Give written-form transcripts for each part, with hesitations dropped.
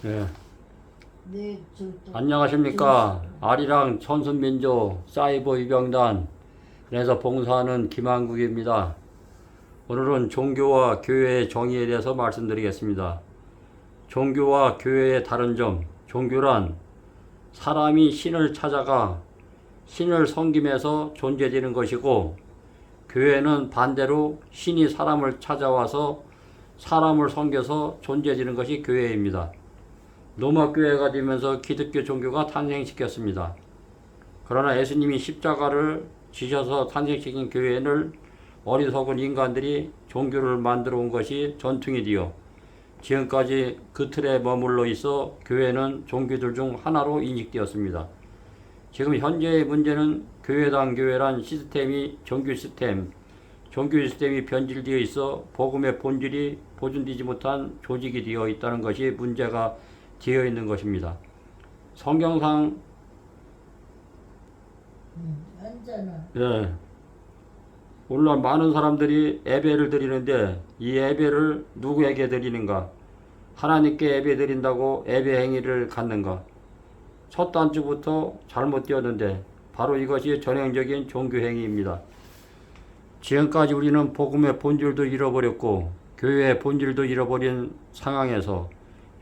예. 네, 안녕하십니까. 아리랑 천순민족 사이버 위병단 에서 봉사하는 김한국입니다. 오늘은 종교와 교회의 정의에 대해서 말씀드리겠습니다. 종교와 교회의 다른 점. 종교란 사람이 신을 찾아가 신을 섬기면서 존재되는 것이고, 교회는 반대로 신이 사람을 찾아와서 사람을 섬겨서 존재되는 것이 교회입니다. 로마 교회가 되면서 기독교 종교가 탄생시켰습니다. 그러나 예수님이 십자가를 지셔서 탄생시킨 교회는 어리석은 인간들이 종교를 만들어 온 것이 전통이 되어 지금까지 그 틀에 머물러 있어 교회는 종교들 중 하나로 인식되었습니다. 지금 현재의 문제는 교회당 교회란 시스템이 종교 시스템이 변질되어 있어 복음의 본질이 보존되지 못한 조직이 되어 있다는 것이 문제가 되어 있는 것입니다. 성경상 예, 오늘날 많은 사람들이 예배를 드리는데 이 예배를 누구에게 드리는가? 하나님께 예배 드린다고 예배 행위를 갖는가? 첫 단추부터 잘못되었는데 바로 이것이 전형적인 종교 행위입니다. 지금까지 우리는 복음의 본질도 잃어버렸고 교회의 본질도 잃어버린 상황에서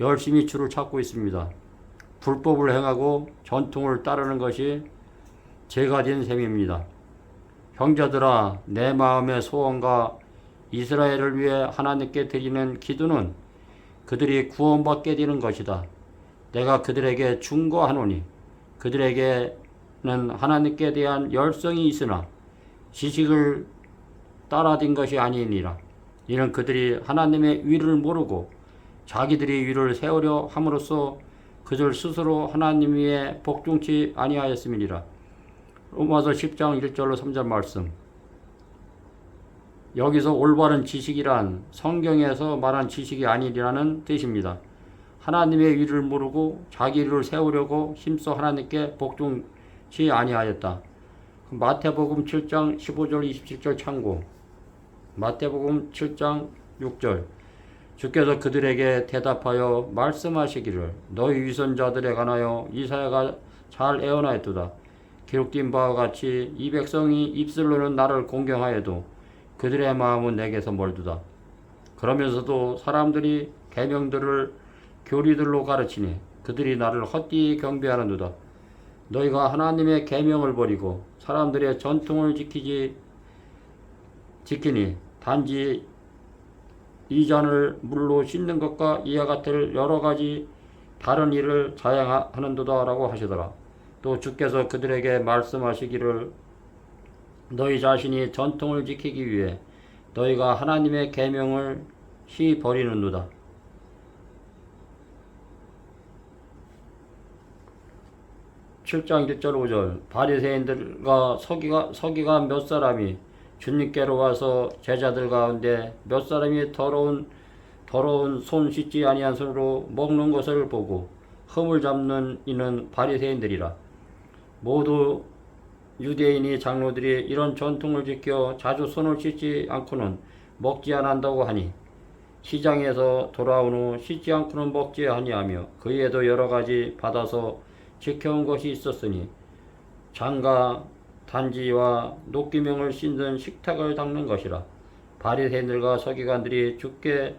열심히 주를 찾고 있습니다. 불법을 행하고 전통을 따르는 것이 죄가 된 셈입니다. 형제들아, 내 마음의 소원과 이스라엘을 위해 하나님께 드리는 기도는 그들이 구원받게 되는 것이다. 내가 그들에게 충고하노니 그들에게는 하나님께 대한 열성이 있으나 지식을 따라든 것이 아니니라. 이는 그들이 하나님의 위를 모르고 자기들이 위를 세우려 함으로써 그들 스스로 하나님 위에 복종치 아니하였음이니라. 로마서 10장 1절로 3절 말씀. 여기서 올바른 지식이란 성경에서 말한 지식이 아니라는 뜻입니다. 하나님의 위를 모르고 자기 위를 세우려고 힘써 하나님께 복종치 아니하였다. 마태복음 7장 15절 27절 참고. 마태복음 7장 6절. 주께서 그들에게 대답하여 말씀하시기를 너희 위선자들에 관하여 이사야가 잘 예언하였도다. 기록된 바와 같이 이 백성이 입술로는 나를 공경하여도 그들의 마음은 내게서 멀도다. 그러면서도 사람들이 계명들을 교리들로 가르치니 그들이 나를 헛되이 경배하는도다. 너희가 하나님의 계명을 버리고 사람들의 전통을 지키니 단지 이 잔을 물로 씻는 것과 이와 같을 여러 가지 다른 일을 자행하는도다 라고 하시더라. 또 주께서 그들에게 말씀하시기를 너희 자신이 전통을 지키기 위해 너희가 하나님의 계명을 버리는도다. (7장 1절 5절) 바리새인들과 서기관 몇 사람이 주님께로 와서 제자들 가운데 몇 사람이 더러운 손 씻지 아니한 손으로 먹는 것을 보고 흠을 잡는 이는 바리새인들이라. 모두 유대인이 장로들이 이런 전통을 지켜 자주 손을 씻지 않고는 먹지 않는다고 하니 시장에서 돌아온 후 씻지 않고는 먹지 아니하며 그에도 여러 가지 받아서 지켜온 것이 있었으니 장과 단지와 녹기명을 씻는 식탁을 닦는 것이라. 바리새인들과 서기관들이 주께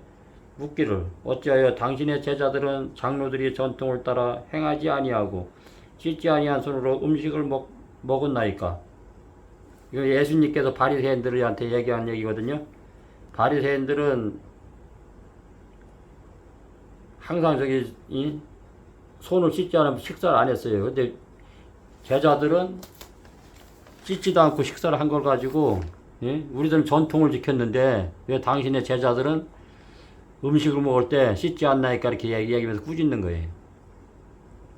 묻기를 어찌하여 당신의 제자들은 장로들이 전통을 따라 행하지 아니하고 씻지 아니한 손으로 음식을 먹었나이까? 이거 예수님께서 바리새인들한테 얘기한 얘기거든요. 바리새인들은 항상 손을 씻지 않으면 식사를 안 했어요. 근데 제자들은 씻지도 않고 식사를 한 걸 가지고, 예? 우리들은 전통을 지켰는데 왜 당신의 제자들은 음식을 먹을 때 씻지 않나이까 이렇게 얘기하면서 꾸짖는 거예요.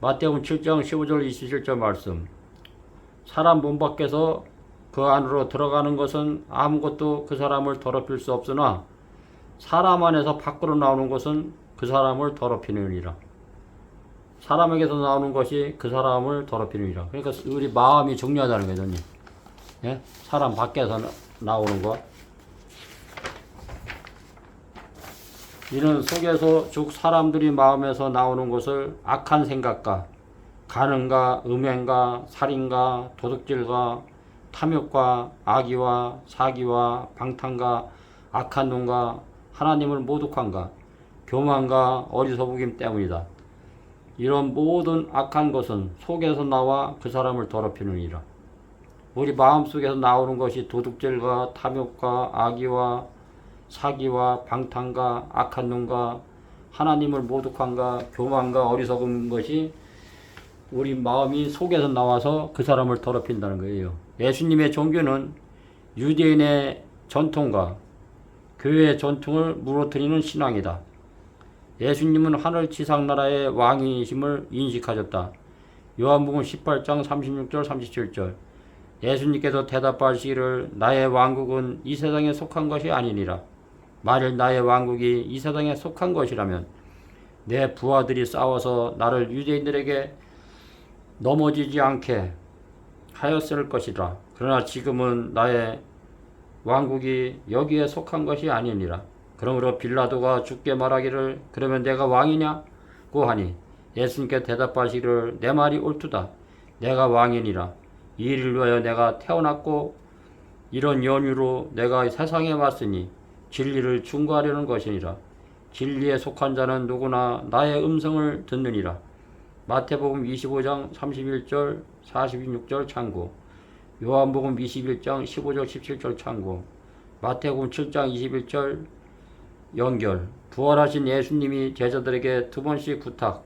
마태복음 7장 15절 27절 말씀. 사람 몸 밖에서 그 안으로 들어가는 것은 아무것도 그 사람을 더럽힐 수 없으나 사람 안에서 밖으로 나오는 것은 그 사람을 더럽히느니라. 사람에게서 나오는 것이 그 사람을 더럽히느니라. 그러니까 우리 마음이 중요하다는 거죠. 예? 사람 밖에서 나오는 것. 이는 속에서 즉 사람들이 마음에서 나오는 것을 악한 생각과 간음과 음행과 살인과 도둑질과 탐욕과 악의와 사기와 방탕과 악한 눈과 하나님을 모독함과 교만과 어리석음 때문이다. 이런 모든 악한 것은 속에서 나와 그 사람을 더럽히느니라. 우리 마음속에서 나오는 것이 도둑질과 탐욕과 악의와 사기와 방탕과 악한 눈과 하나님을 모독함과 교만과 어리석은 것이 우리 마음이 속에서 나와서 그 사람을 더럽힌다는 거예요. 예수님의 종교는 유대인의 전통과 교회의 전통을 무너뜨리는 신앙이다. 예수님은 하늘 지상 나라의 왕이심을 인식하셨다. 요한복음 18장 36절 37절. 예수님께서 대답하시기를 나의 왕국은 이 세상에 속한 것이 아니니라. 만일 나의 왕국이 이 세상에 속한 것이라면 내 부하들이 싸워서 나를 유대인들에게 넘어지지 않게 하였을 것이라. 그러나 지금은 나의 왕국이 여기에 속한 것이 아니니라. 그러므로 빌라도가 죽게 말하기를 그러면 내가 왕이냐고 하니 예수님께 대답하시기를 내 말이 옳도다. 내가 왕이니라. 이 일을 위하여 내가 태어났고 이런 연유로 내가 세상에 왔으니 진리를 증거하려는 것이니라. 진리에 속한 자는 누구나 나의 음성을 듣느니라. 마태복음 25장 31절 46절 참고. 요한복음 21장 15절 17절 참고. 마태복음 7장 21절 연결. 부활하신 예수님이 제자들에게 두 번씩 부탁.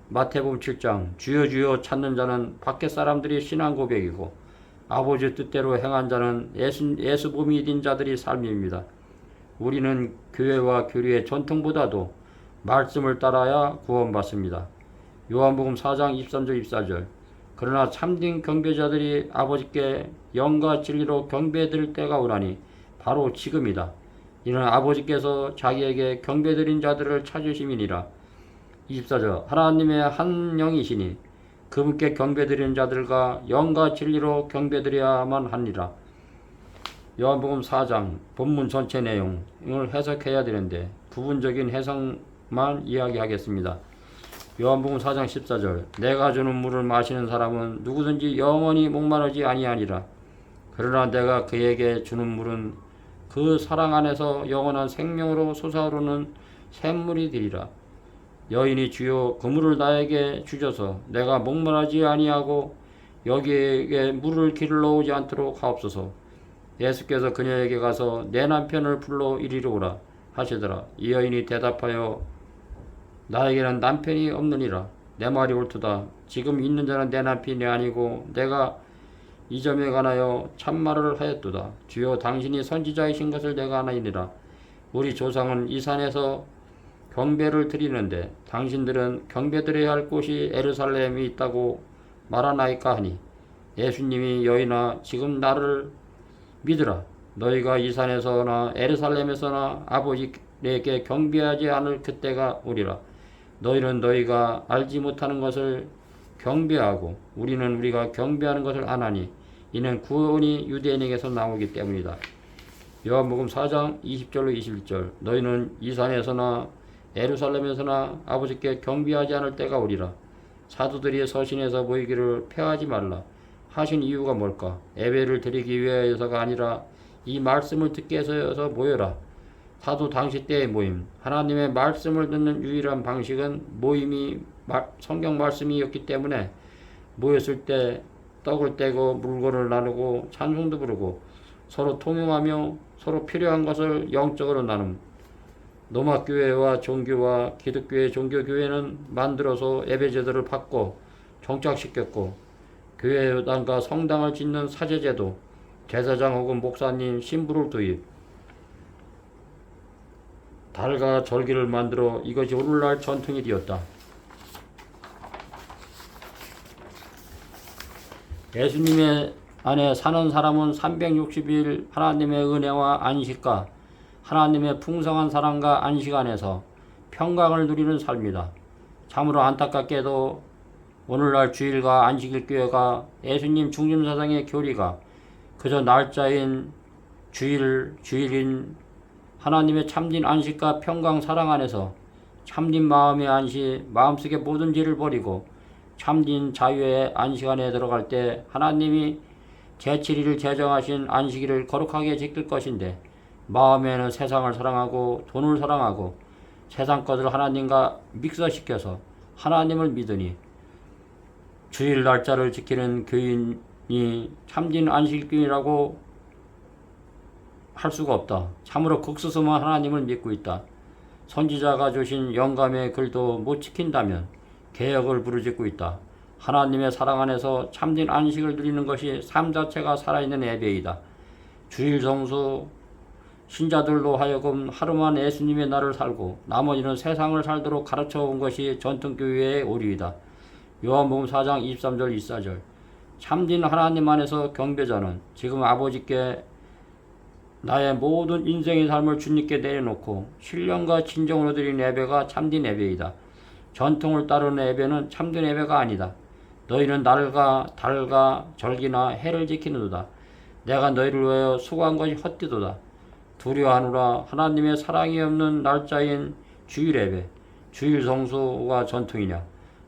마태복음 7장 주여 주여 찾는 자는 밖에 사람들이 신앙 고백이고 아버지 뜻대로 행한 자는 예수 몸이 된 자들이 삶입니다. 우리는 교회와 교리의 전통보다도 말씀을 따라야 구원받습니다. 요한복음 4장 23절 24절. 그러나 참된 경배자들이 아버지께 영과 진리로 경배드릴 때가 오나니 바로 지금이다. 이는 아버지께서 자기에게 경배드린 자들을 찾으심이니라. 24절. 하나님의 한 영이시니 그분께 경배드리는 자들과 영과 진리로 경배드려야만 하니라. 요한복음 4장 본문 전체 내용을 해석해야 되는데 부분적인 해석만 이야기하겠습니다. 요한복음 4장 14절. 내가 주는 물을 마시는 사람은 누구든지 영원히 목마르지 아니하니라. 그러나 내가 그에게 주는 물은 그 사랑 안에서 영원한 생명으로 솟아오르는 샘물이 되리라. 여인이 주여 그 물을 나에게 주셔서 내가 목마르지 아니하고 여기에 물을 길러 오지 않도록 하옵소서. 예수께서 그녀에게 가서 내 남편을 불러 이리로 오라 하시더라. 이 여인이 대답하여 나에게는 남편이 없느니라. 내 말이 옳도다. 지금 있는 자는 내 남편이 아니고 내가 이 점에 관하여 참말을 하였도다. 주여 당신이 선지자이신 것을 내가 아나이니라. 우리 조상은 이 산에서 경배를 드리는데 당신들은 경배드려야 할 곳이 예루살렘이 있다고 말하나이까 하니 예수님이 여인아 지금 나를 믿으라. 너희가 이 산에서나 예루살렘에서나 아버지에게 경배하지 않을 그때가 오리라. 너희는 너희가 알지 못하는 것을 경배하고 우리는 우리가 경배하는 것을 아나니 이는 구원이 유대인에게서 나오기 때문이다. 요한복음 4장 20절로 21절. 너희는 이 산에서나 예루살렘에서나 아버지께 경배하지 않을 때가 오리라. 사도들이 서신에서 모이기를 폐하지 말라 하신 이유가 뭘까? 예배를 드리기 위하여서가 아니라 이 말씀을 듣기 위해서 모여라. 사도 당시 때의 모임, 하나님의 말씀을 듣는 유일한 방식은 모임이 성경 말씀이었기 때문에 모였을 때 떡을 떼고 물건을 나누고 찬송도 부르고 서로 통용하며 서로 필요한 것을 영적으로 나눔. 노마교회와 종교와 기독교의 종교교회는 만들어서 예배제도를 받고 정착시켰고 교회당과 성당을 짓는 사제제도, 제사장 혹은 목사님, 신부를 도입, 달과 절기를 만들어 이것이 오늘날 전통이 되었다. 예수님의 안에 사는 사람은 360일 하나님의 은혜와 안식과 하나님의 풍성한 사랑과 안식 안에서 평강을 누리는 삶이다. 참으로 안타깝게도 오늘날 주일과 안식일 교회가 예수님 중심사상의 교리가 그저 날짜인 주일인 하나님의 참진 안식과 평강 사랑 안에서 참진 마음의 안식, 마음속의 모든 죄를 버리고 참진 자유의 안식 안에 들어갈 때 하나님이 제7일을 제정하신 안식일을 거룩하게 지킬 것인데, 마음에는 세상을 사랑하고 돈을 사랑하고 세상 것을 하나님과 믹서시켜서 하나님을 믿으니 주일 날짜를 지키는 교인이 참진 안식일이라고 할 수가 없다. 참으로 극스스만 하나님을 믿고 있다. 선지자가 주신 영감의 글도 못 지킨다면 개혁을 부르짖고 있다. 하나님의 사랑 안에서 참된 안식을 누리는 것이 삶 자체가 살아있는 예배이다. 주일 성수 신자들로 하여금 하루만 예수님의 날을 살고 나머지는 세상을 살도록 가르쳐 온 것이 전통교회의 오류이다. 요한복음 4장 23절 24절. 참된 하나님 안에서 경배자는 지금 아버지께 나의 모든 인생의 삶을 주님께 내려놓고 신령과 진정으로 드린 예배가 참된 예배이다. 전통을 따르는 예배는 참된 예배가 아니다. 너희는 날과 달과 절기나 해를 지키는도다. 내가 너희를 위하여 수고한 것이 헛되도다. 두려워하노라. 하나님의 사랑이 없는 날짜인 주일 예배, 주일 성수가 전통이냐?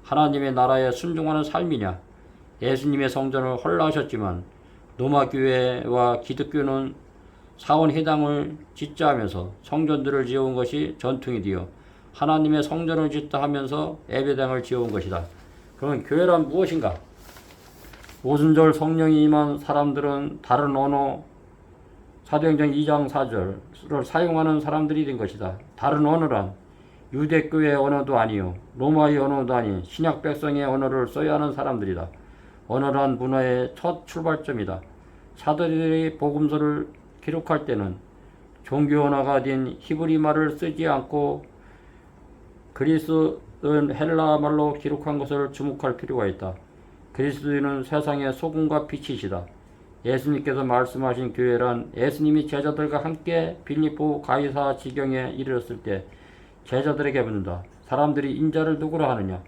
하나님의 나라에 순종하는 삶이냐? 예수님의 성전을 헐라하셨지만 로마교회와 기독교는 사원 회당을 짓자 하면서 성전들을 지어온 것이 전통이 되어 하나님의 성전을 짓다 하면서 예배당을 지어온 것이다. 그러면 교회란 무엇인가? 오순절 성령이 임한 사람들은 다른 언어, 사도행전 2장 4절을 사용하는 사람들이 된 것이다. 다른 언어란 유대교의 언어도 아니요 로마의 언어도 아닌 신약 백성의 언어를 써야 하는 사람들이다. 언어란 문화의 첫 출발점이다. 사도들이 복음서를 기록할 때는 종교 언어가 된 히브리 말을 쓰지 않고 그리스은 헬라 말로 기록한 것을 주목할 필요가 있다. 그리스도인은 세상의 소금과 빛이시다. 예수님께서 말씀하신 교회란 예수님이 제자들과 함께 빌립보 가이사 지경에 이르렀을 때 제자들에게 묻는다. 사람들이 인자를 누구라 하느냐?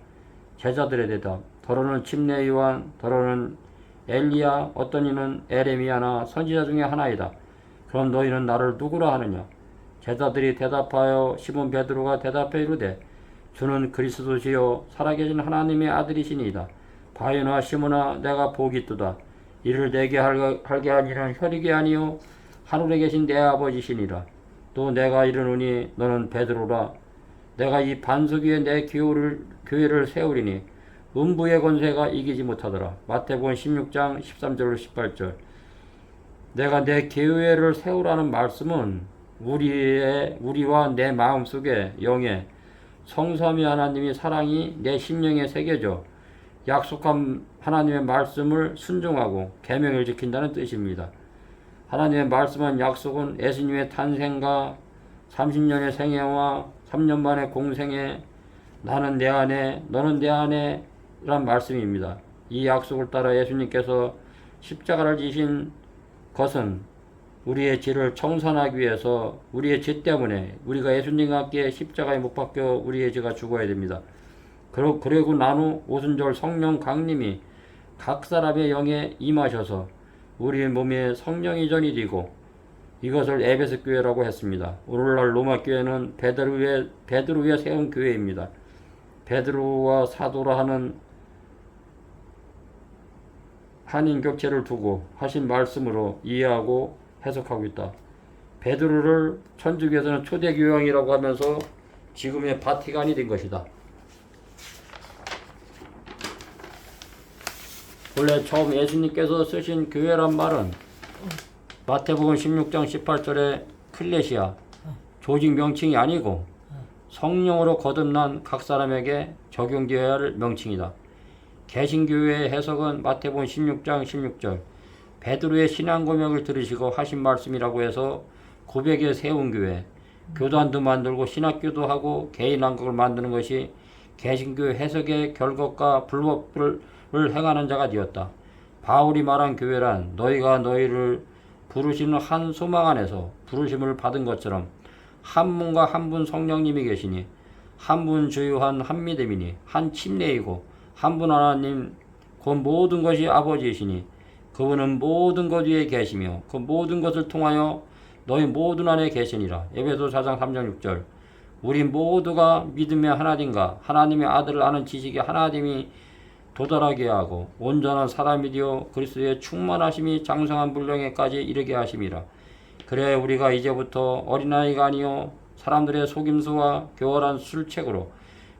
제자들의 대답. 더러는 침례 요한, 더러는 엘리야, 어떤 이는 에레미야나 선지자 중에 하나이다. 그럼 너희는 나를 누구라 하느냐? 제자들이 대답하여 시몬 베드로가 대답해 이르되 주는 그리스도시요 살아계신 하나님의 아들이시니이다. 바요나 시몬아 내가 복이 있도다. 이를 내게 하게 한 이는 혈육이 아니요 하늘에 계신 내 아버지시니라. 또 내가 이르노니 너는 베드로라. 내가 이 반석 위에 내 교회를 세우리니 음부의 권세가 이기지 못하더라. 마태복음 16장 13절 18절. 내가 내 교회를 세우라는 말씀은 우리와 내 마음속에 영에 성삼위 하나님의 사랑이 내 심령에 새겨져 약속한 하나님의 말씀을 순종하고 계명을 지킨다는 뜻입니다. 하나님의 말씀한 약속은 예수님의 탄생과 30년의 생애와 3년 만의 공생에 나는 내 안에 너는 내 안에 란 말씀입니다. 이 약속을 따라 예수님께서 십자가를 지신 것은 우리의 죄를 청산하기 위해서 우리의 죄 때문에 우리가 예수님과 함께 십자가에 못 박혀 우리의 죄가 죽어야 됩니다. 그리고 난 후 오순절 성령 강림이 각 사람의 영에 임하셔서 우리의 몸에 성령이 전이 되고 이것을 에베소 교회라고 했습니다. 오늘날 로마 교회는 베드로 위에 세운 교회입니다. 베드로와 사도라 하는 한인격체를 두고 하신 말씀으로 이해하고 해석하고 있다. 베드로를 천주교에서는 초대교황이라고 하면서 지금의 바티칸이 된 것이다. 원래 처음 예수님께서 쓰신 교회란 말은 마태복음 16장 18절에 클레시아, 조직 명칭이 아니고 성령으로 거듭난 각 사람에게 적용되어야 할 명칭이다. 개신교회의 해석은 마태복음 16장 16절 베드로의 신앙 고백을 들으시고 하신 말씀이라고 해서 고백에 세운 교회, 교단도 만들고 신학교도 하고 개인 왕국을 만드는 것이 개신교회 해석의 결것과 불법을 행하는 자가 되었다. 바울이 말한 교회란 너희가 너희를 부르시는 한 소망 안에서 부르심을 받은 것처럼 한 분과 한 분 성령님이 계시니 한 분 주유한 한 믿음이니 한 침례이고 한 분 하나님 그 모든 것이 아버지이시니 그분은 모든 것 위에 계시며 그 모든 것을 통하여 너희 모든 안에 계시니라. 에베소 4장 3장 6절. 우리 모두가 믿음의 하나님과 하나님의 아들을 아는 지식이 하나님이 도달하게 하고 온전한 사람이 되어 그리스도의 충만하심이 장성한 분량에까지 이르게 하심이라. 그래 우리가 이제부터 어린아이가 아니요 사람들의 속임수와 교활한 술책으로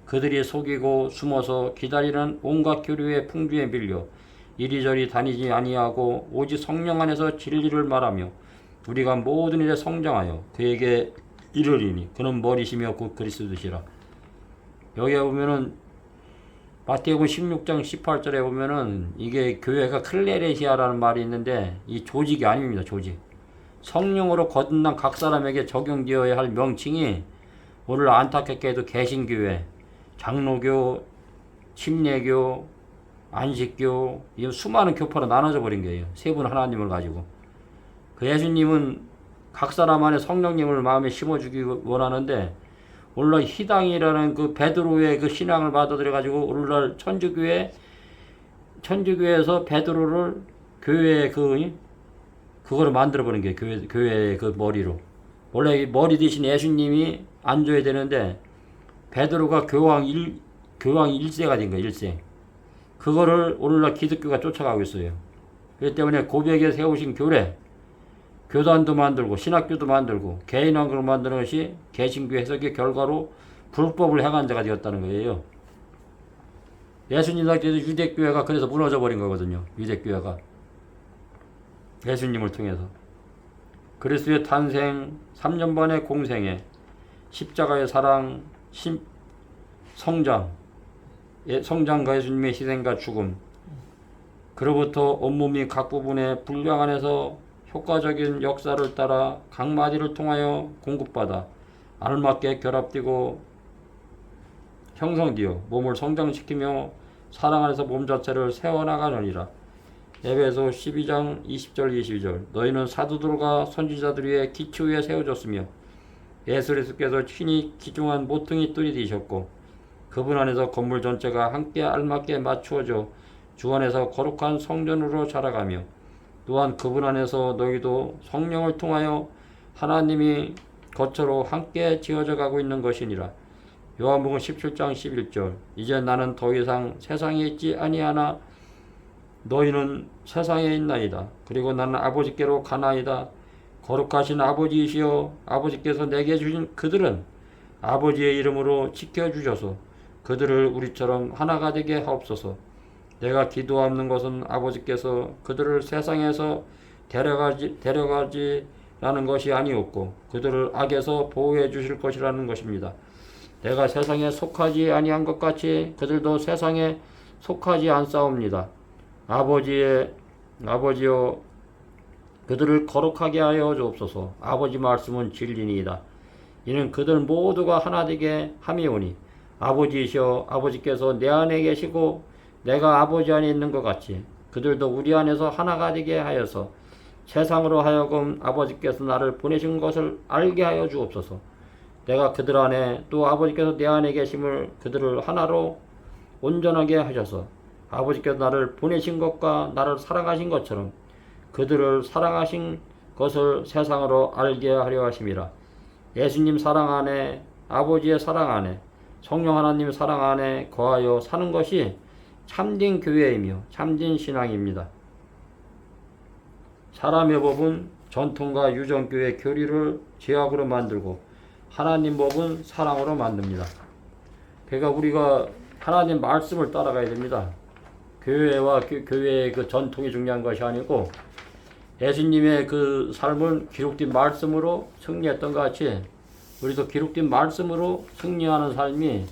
그들이 속이고 숨어서 기다리는 온갖 교류의 풍주에 밀려 이리저리 다니지 아니하고 오직 성령 안에서 진리를 말하며 우리가 모든 일에 성장하여 그에게 이르리니 그는 머리시며 곧 그리스도시라. 여기에 보면은 마태복음 16장 18절에 보면은 이게 교회가 클레레시아라는 말이 있는데 이 조직이 아닙니다. 조직. 성령으로 거듭난 각 사람에게 적용되어야 할 명칭이 오늘 안타깝게도 개신교회, 장로교, 침례교, 안식교 이 수많은 교파로 나눠져 버린 거예요. 세 분 하나님을 가지고. 그 예수님은 각 사람 안에 성령님을 마음에 심어주기 원하는데 오늘날 희당이라는 그 베드로의 그 신앙을 받아들여 가지고 오늘날 천주교에서 베드로를 교회의 그거를 만들어 버린 게 교회의 그 머리로. 원래 이 머리 대신 예수님이 앉아야 되는데 베드로가 교황 1세가 된 거예요. 1세. 그거를 오늘날 기독교가 쫓아가고 있어요. 그렇기 때문에 고백에 세우신 교례, 교단도 만들고 신학교도 만들고 개인왕국을 만드는 것이 개신교 해석의 결과로 불법을 행한 자가 되었다는 거예요. 예수님 당시에도 유대교회가 그래서 무너져 버린 거거든요. 유대교회가 예수님을 통해서 그리스도의 탄생 3년 반의 공생에 십자가의 사랑 성장과 예수님의 희생과 죽음 그로부터 온몸이 각 부분의 분량 안에서 효과적인 역사를 따라 각 마디를 통하여 공급받아 알맞게 결합되고 형성되어 몸을 성장시키며 사랑 안에서 몸 자체를 세워나가느니라. 에베소 12장 20절 22절. 너희는 사도들과 선지자들 위에 기초 위에 세워졌으며 예수 그리스도께서 친히 기중한 모퉁이 뜰이 되셨고 그분 안에서 건물 전체가 함께 알맞게 맞추어져 주 안에서 거룩한 성전으로 자라가며 또한 그분 안에서 너희도 성령을 통하여 하나님이 거처로 함께 지어져 가고 있는 것이니라. 요한복음 17장 11절. 이제 나는 더 이상 세상에 있지 아니하나 너희는 세상에 있나이다. 그리고 나는 아버지께로 가나이다. 거룩하신 아버지이시여 아버지께서 내게 주신 그들은 아버지의 이름으로 지켜주셔서 그들을 우리처럼 하나가 되게 하옵소서. 내가 기도하는 것은 아버지께서 그들을 세상에서 데려가지라는 것이 아니었고 그들을 악에서 보호해 주실 것이라는 것입니다. 내가 세상에 속하지 아니한 것 같이 그들도 세상에 속하지 않사옵니다. 아버지여 그들을 거룩하게 하여 주옵소서. 아버지 말씀은 진리니이다. 이는 그들 모두가 하나 되게 함이오니 아버지이시여 아버지께서 내 안에 계시고 내가 아버지 안에 있는 것 같이 그들도 우리 안에서 하나가 되게 하여서 세상으로 하여금 아버지께서 나를 보내신 것을 알게 하여 주옵소서. 내가 그들 안에 또 아버지께서 내 안에 계심을 그들을 하나로 온전하게 하셔서 아버지께서 나를 보내신 것과 나를 사랑하신 것처럼 그들을 사랑하신 것을 세상으로 알게 하려 하심이라. 예수님 사랑 안에 아버지의 사랑 안에 성령 하나님 사랑 안에 거하여 사는 것이 참된 교회이며 참된 신앙입니다. 사람의 법은 전통과 유전교의 교리를 제약으로 만들고 하나님 법은 사랑으로 만듭니다. 그러니까 우리가 하나님 말씀을 따라가야 됩니다. 교회와 교회의 그 전통이 중요한 것이 아니고 예수님의 그 삶은 기록된 말씀으로 승리했던 것 같이 우리도 기록된 말씀으로 승리하는 삶이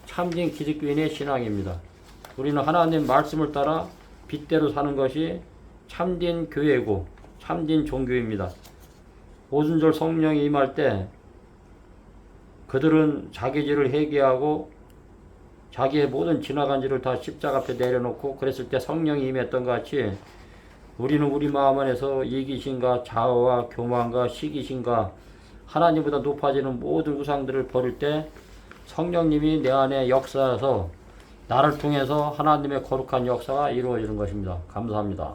참된 기독교인의 신앙입니다. 우리는 하나님 말씀을 따라 빛대로 사는 것이 참된 교회고 참된 종교입니다. 오순절 성령이 임할 때 그들은 자기 죄를 회개하고 자기의 모든 지나간 죄를 다 십자가 앞에 내려놓고 그랬을 때 성령이 임했던 것 같이 우리는 우리 마음 안에서 이기심과 자아와 교만과 시기심과 하나님보다 높아지는 모든 우상들을 버릴 때 성령님이 내 안에 역사해서 나를 통해서 하나님의 거룩한 역사가 이루어지는 것입니다. 감사합니다.